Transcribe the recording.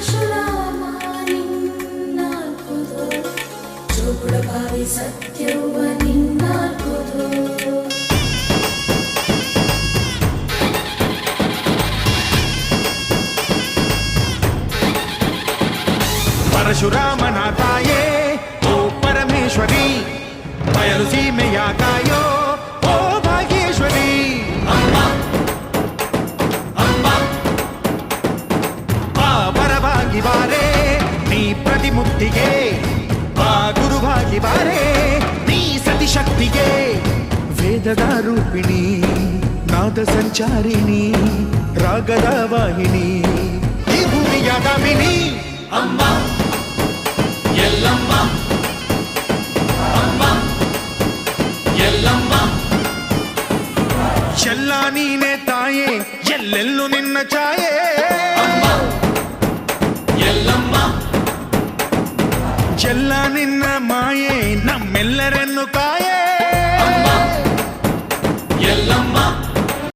ಪರಶುರಾಮ ನಿನ್ನಾಲ್ಕುದು ಜೋಗುಳಬಾವಿ ಸತ್ಯವ್ವ ನಿನ್ನಾಲ್ಕುದು ಪರಶುರಾಮನ ತಾಯೇ ಓ ಪರಮೇಶ್ವರಿ ಬಯಲು ಸೀಮೆಯ ಕಾಯೋ ಓ ಭಾಗ್ಯೇಶ್ವರಿ ಅಮ್ಮ ಅಮ್ಮ ಬಾ ಪರವಾಗಿ ಬಾರೆ ನೀ ಪ್ರತಿಮುಕ್ತಿಗೆ ಬಾ ಗುರುವಾಗಿ ಬಾರೆ ನೀ ಸತಿಶಕ್ತಿಗೆ ವೇದದ ರೂಪಿಣಿ ನಾದ ಸಂಚಾರಿಣಿ ರಾಗದ ವಾಹಿನಿ ಈ ಭೂಮಿಯ ದಾಮಿನಿ ಅಮ್ಮ ಎಲ್ಲಮ್ಮ ಅಮ್ಮ ಎಲ್ಲಮ್ಮ ಎಲ್ಲ ನೀನೆ ತಾಯೇ ಎಲ್ಲೆಲ್ಲೂ ನಿನ್ನ ಛಾಯೆ ಅಮ್ಮ ಎಲ್ಲಮ್ಮ ಎಲ್ಲ ನಿನ್ನ ಮಾಯೆ ನಮ್ಮೆಲ್ಲರನ್ನು ಕಾಯೆ ಅಮ್ಮ ಎಲ್ಲಮ್ಮ